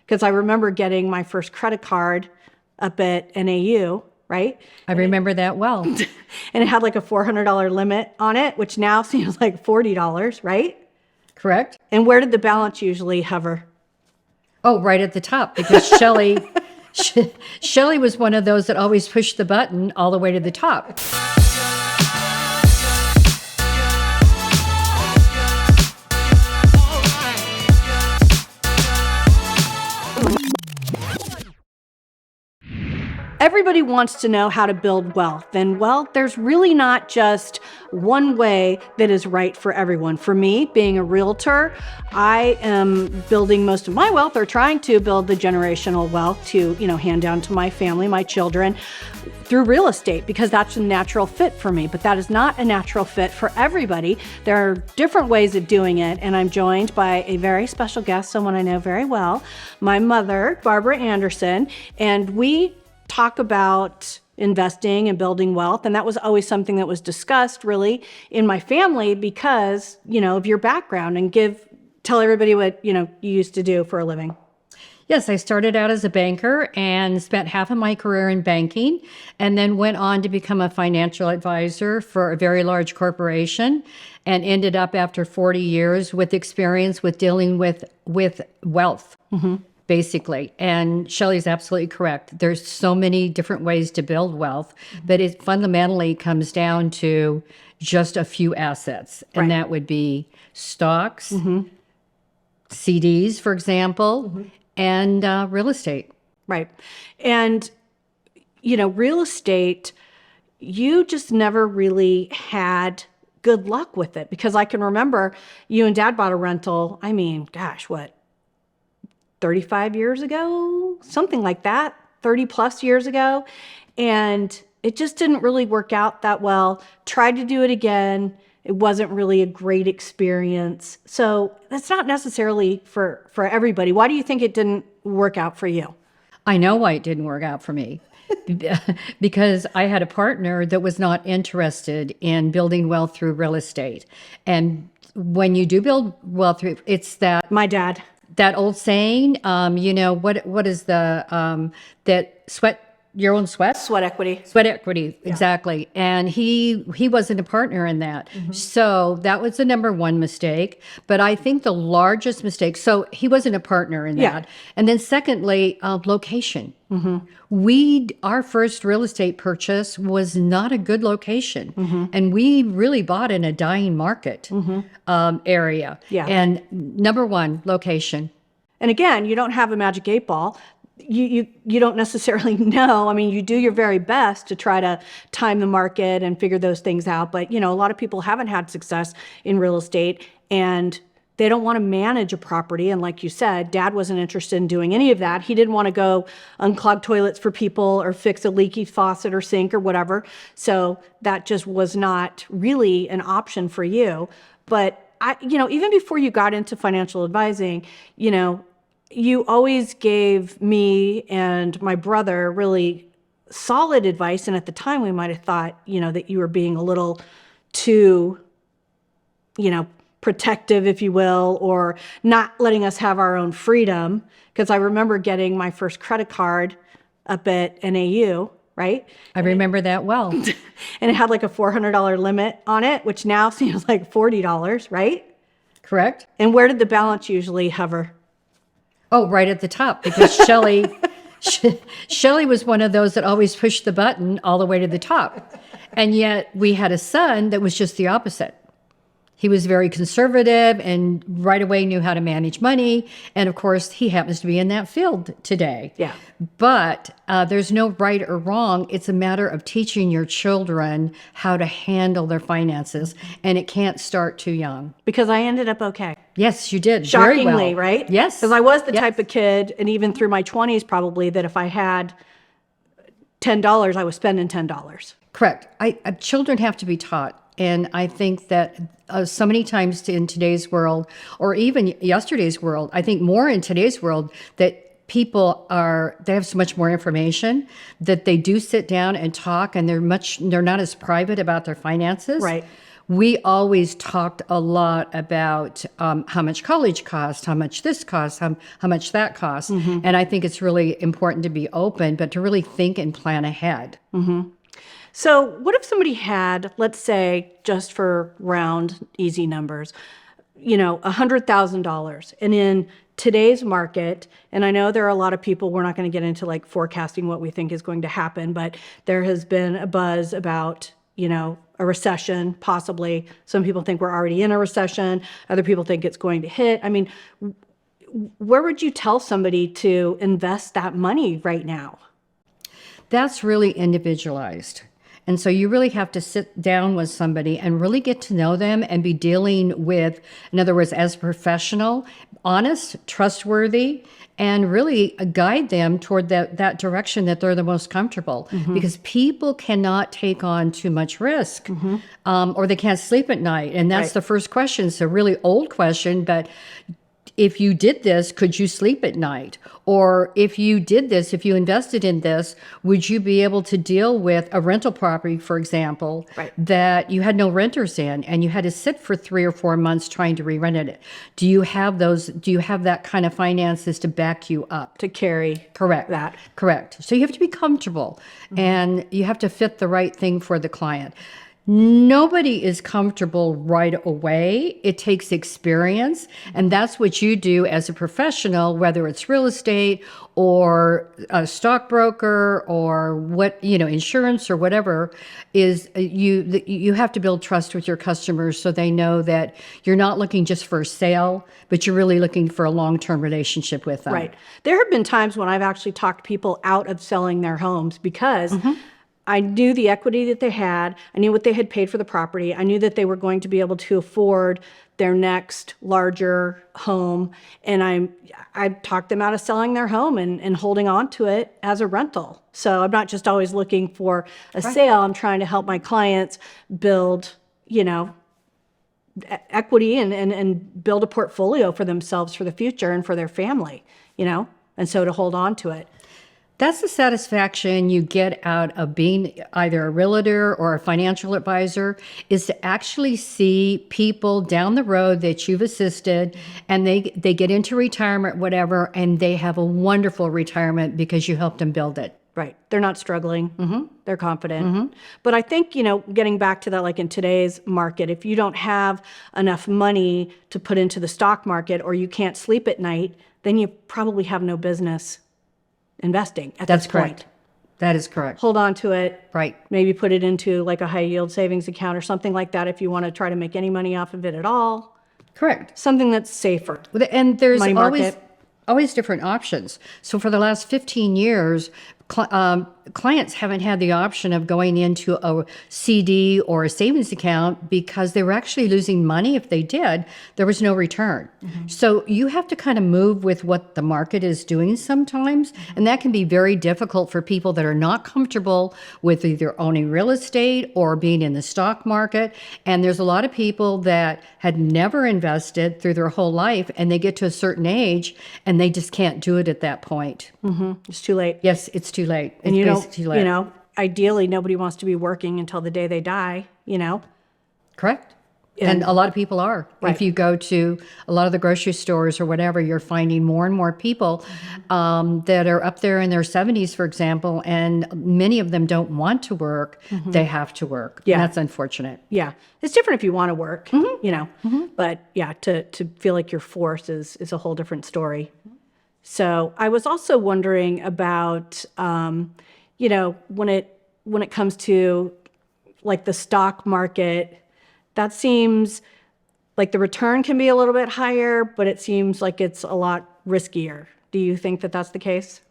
because I remember getting my first credit card up at NAU, right? I remember that well. And it had like a $400 limit on it, which now seems like $40, right? Correct? And where did the balance usually hover? Oh, right at the top, because Shelley was one of those that always pushed the button all the way to the top. Everybody wants to know how to build wealth. And well, there's really not just one way that is right for everyone. For me, being a realtor, I am building most of my wealth, or trying to build the generational wealth to, hand down to my family, my children, through real estate, because that's a natural fit for me. But that is not a natural fit for everybody. There are different ways of doing it. And I'm joined by a very special guest, someone I know very well, my mother, Barbara Anderson, and we talk about investing and building wealth. And that was always something that was discussed really in my family because, of your background, and tell everybody what, you used to do for a living. Yes, I started out as a banker and spent half of my career in banking, and then went on to become a financial advisor for a very large corporation, and ended up after 40 years with experience with dealing with wealth. Mm-hmm. Basically. And Shelley's absolutely correct. There's so many different ways to build wealth, but it fundamentally comes down to just a few assets. And right. That would be stocks, mm-hmm. CDs, for example, mm-hmm. and real estate. Right. And, real estate, you just never really had good luck with it, because I can remember you and Dad bought a rental. 35 years ago, something like that, 30 plus years ago. And it just didn't really work out that well. Tried to do it again. It wasn't really a great experience. So that's not necessarily for everybody. Why do you think it didn't work out for you? I know why it didn't work out for me. Because I had a partner that was not interested in building wealth through real estate. And when you do build wealth through, it's that... My dad. That old saying, what is that your own sweat? Sweat equity. Sweat equity, yeah. Exactly. And he wasn't a partner in that. Mm-hmm. So that was the number one mistake. But I think the largest mistake, so he wasn't a partner in that. Yeah. And then secondly, location. Mm-hmm. Our first real estate purchase was not a good location. Mm-hmm. And we really bought in a dying market mm-hmm. Area. Yeah. And number one, location. And again, you don't have a magic 8 ball. You don't necessarily know. You do your very best to try to time the market and figure those things out. But, a lot of people haven't had success in real estate, and they don't want to manage a property. And like you said, Dad wasn't interested in doing any of that. He didn't want to go unclog toilets for people or fix a leaky faucet or sink or whatever. So that just was not really an option for you. But even before you got into financial advising, you always gave me and my brother really solid advice. And at the time we might have thought, that you were being a little too, protective, if you will, or not letting us have our own freedom. Because I remember getting my first credit card up at NAU, right? I remember that well. And it had like a $400 limit on it, which now seems like $40, right? Correct. And where did the balance usually hover? Oh, right at the top, because Shelley was one of those that always pushed the button all the way to the top. And yet we had a son that was just the opposite. He was very conservative and right away knew how to manage money. And of course, he happens to be in that field today. Yeah. But there's no right or wrong. It's a matter of teaching your children how to handle their finances. And it can't start too young. Because I ended up okay. Yes, you did. Shockingly, very well. Right? Yes. Because I was the type of kid, and even through my 20s probably, that if I had $10, I was spending $10. Correct. Children have to be taught. And I think that so many times in today's world, or even yesterday's world, I think more in today's world, that people they have so much more information that they do sit down and talk, and they're not as private about their finances. Right. we always talked a lot about how much college costs, how much this costs, how much that costs. And I think it's really important to be open, but to really think and plan ahead. So what if somebody had, let's say, just for round, easy numbers, $100,000, and in today's market, and I know there are a lot of people, we're not going to get into like forecasting what we think is going to happen, but there has been a buzz about, a recession, possibly. Some people think we're already in a recession. Other people think it's going to hit. I mean, where would you tell somebody to invest that money right now? That's really individualized. And so you really have to sit down with somebody and really get to know them and be dealing with, in other words, as a professional, honest, trustworthy, and really guide them toward that direction that they're the most comfortable. Because people cannot take on too much risk, or they can't sleep at night. And that's the first question. It's a really old question, but if you did this, could you sleep at night? Or if you did this, if you invested in this, would you be able to deal with a rental property, for example, that you had no renters in and you had to sit for 3 or 4 months trying to re-rent it? Do you have that kind of finances to back you up? To carry that. Correct. So you have to be comfortable and you have to fit the right thing for the client. Nobody is comfortable right away. It takes experience. And that's what you do as a professional, whether it's real estate or a stockbroker or insurance or whatever, is you have to build trust with your customers so they know that you're not looking just for a sale, but you're really looking for a long-term relationship with them. Right. There have been times when I've actually talked people out of selling their homes because I knew the equity that they had. I knew what they had paid for the property. I knew that they were going to be able to afford their next larger home. And I talked them out of selling their home and holding on to it as a rental. So I'm not just always looking for a sale. I'm trying to help my clients build, equity and build a portfolio for themselves for the future and for their family, and so to hold on to it. That's the satisfaction you get out of being either a realtor or a financial advisor, is to actually see people down the road that you've assisted and they get into retirement, whatever, and they have a wonderful retirement because you helped them build it. Right. They're not struggling. They're confident. But I think, getting back to that, like in today's market, if you don't have enough money to put into the stock market or you can't sleep at night, then you probably have no business investing at this point. Correct. That is correct. Hold on to it. Right. Maybe put it into like a high yield savings account or something like that if you want to try to make any money off of it at all. Correct. Something that's safer. And there's Money market. always different options. So for the last 15 years, clients haven't had the option of going into a CD or a savings account because they were actually losing money. If they did, there was no return. So you have to kind of move with what the market is doing sometimes. And that can be very difficult for people that are not comfortable with either owning real estate or being in the stock market. And there's a lot of people that had never invested through their whole life and they get to a certain age and they just can't do it at that point. It's too late. Yes, it's too late. And It's too late. Ideally, nobody wants to be working until the day they die, Correct. And a lot of people are. If you go to a lot of the grocery stores or whatever, you're finding more and more people that are up there in their 70s, for example, and many of them don't want to work. They have to work. Yeah. And that's unfortunate. Yeah. It's different if you want to work, But yeah, to feel like you're forced is a whole different story. So I was also wondering about, when it comes to like the stock market, that seems like the return can be a little bit higher, but it seems like it's a lot riskier. Do you think that that's the case?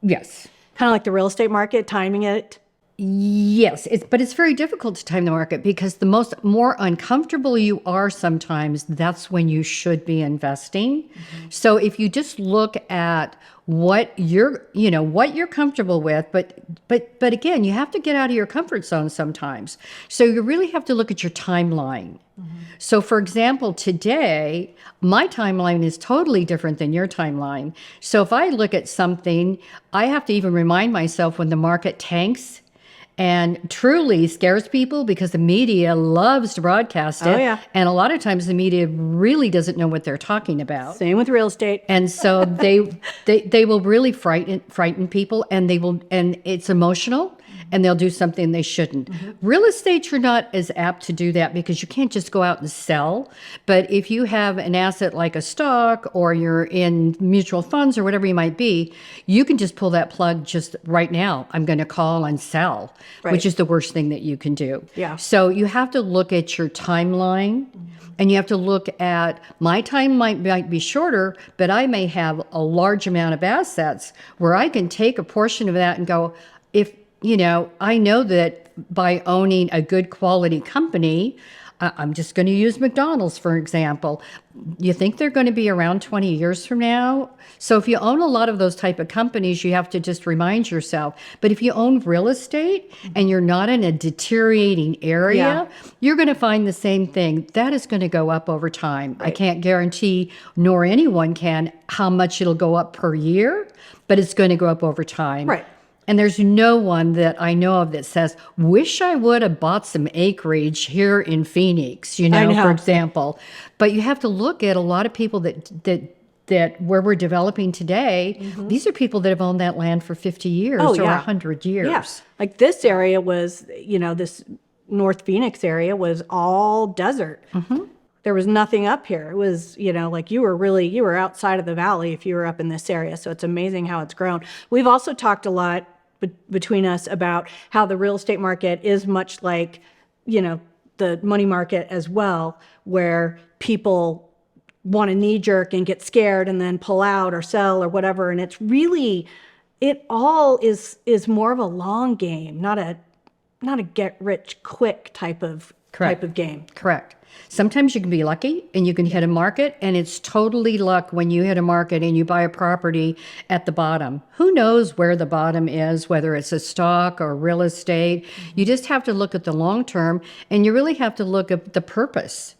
Yes. Kind of like the real estate market, timing it? Yes, but it's very difficult to time the market because the more uncomfortable you are sometimes, that's when you should be investing. So if you just look at what you're comfortable with, but again, you have to get out of your comfort zone sometimes. So you really have to look at your timeline. So for example, today, my timeline is totally different than your timeline. So if I look at something, I have to even remind myself when the market tanks and truly scares people because the media loves to broadcast it. Oh, yeah. And a lot of times the media really doesn't know what they're talking about. Same with real estate. And so they will really frighten people, and it's emotional, and they'll do something they shouldn't. Real estate, you're not as apt to do that because you can't just go out and sell. But if you have an asset like a stock, or you're in mutual funds or whatever you might be, you can just pull that plug just right now. I'm going to call and sell, which is the worst thing that you can do. Yeah. So you have to look at your timeline. And you have to look at, my time might be shorter, but I may have a large amount of assets where I can take a portion of that and go, I know that by owning a good quality company, I'm just going to use McDonald's, for example. You think they're going to be around 20 years from now? So if you own a lot of those type of companies, you have to just remind yourself. But if you own real estate and you're not in a deteriorating area, you're going to find the same thing. That is going to go up over time. I can't guarantee, nor anyone can, how much it'll go up per year, but it's going to go up over time. Right. And there's no one that I know of that says, wish I would have bought some acreage here in Phoenix, for example. But you have to look at a lot of people that where we're developing today, these are people that have owned that land for 50 years or 100 years. Yeah. Like this area was, this North Phoenix area was all desert. There was nothing up here. It was, like you were outside of the valley if you were up in this area. So it's amazing how it's grown. We've also talked a lot between us about how the real estate market is much like, the money market as well, where people want to knee jerk and get scared and then pull out or sell or whatever. And it's really, it all is more of a long game, not a get rich quick type of game. Correct. Sometimes you can be lucky and you can hit a market, and it's totally luck when you hit a market and you buy a property at the bottom. Who knows where the bottom is, whether it's a stock or real estate. You just have to look at the long term, and you really have to look at the purpose.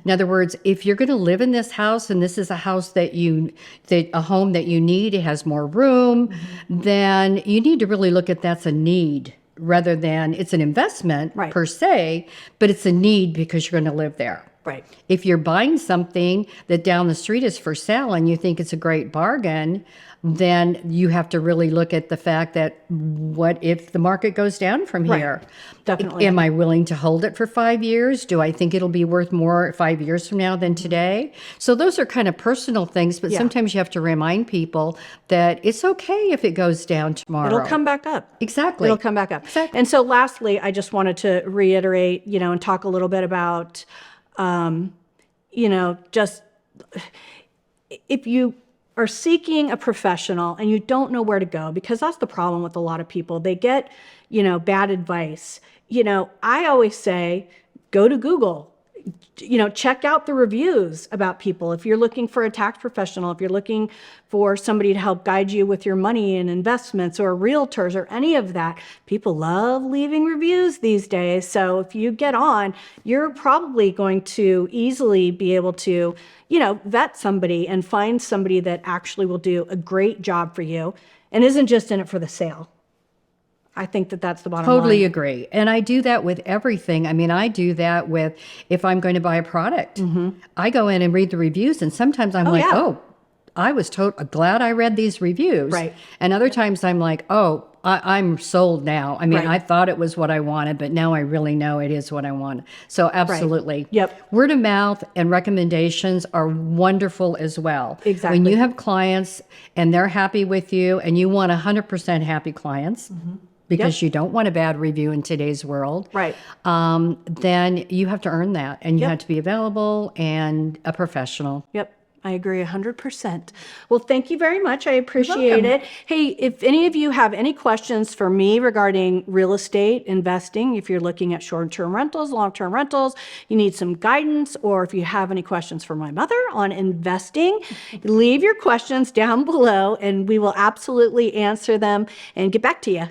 In other words, if you're going to live in this house and this is a house a home that you need, it has more room, then you need to really look at that's a need, rather than it's an investment per se, but it's a need because you're going to live there. Right. If you're buying something that down the street is for sale and you think it's a great bargain, then you have to really look at the fact that what if the market goes down from here? Definitely. Am I willing to hold it for 5 years? Do I think it'll be worth more 5 years from now than today? So those are kind of personal things, but sometimes you have to remind people that it's okay if it goes down tomorrow. It'll come back up. Exactly. It'll come back up. Exactly. And so lastly, I just wanted to reiterate, and talk a little bit about, just if you are seeking a professional and you don't know where to go, because that's the problem with a lot of people. They get, bad advice. I always say, go to Google, check out the reviews about people. If you're looking for a tax professional, if you're looking for somebody to help guide you with your money and investments, or realtors or any of that, people love leaving reviews these days. So if you get on, you're probably going to easily be able to, vet somebody and find somebody that actually will do a great job for you and isn't just in it for the sale. I think that's the bottom line. Totally agree. And I do that with everything. I mean, I do that with, if I'm going to buy a product, I go in and read the reviews, and sometimes I'm I was glad I read these reviews. Right. And other times I'm like, I'm sold now. I mean, I thought it was what I wanted, but now I really know it is what I want. So absolutely. Right. Yep. Word of mouth and recommendations are wonderful as well. Exactly. When you have clients and they're happy with you, and you want 100% happy clients, because you don't want a bad review in today's world. Right. Then you have to earn that, and you have to be available and a professional. Yep. I agree 100%. Well, thank you very much. I appreciate it. Hey, if any of you have any questions for me regarding real estate investing, if you're looking at short-term rentals, long-term rentals, you need some guidance, or if you have any questions for my mother on investing, leave your questions down below and we will absolutely answer them and get back to you.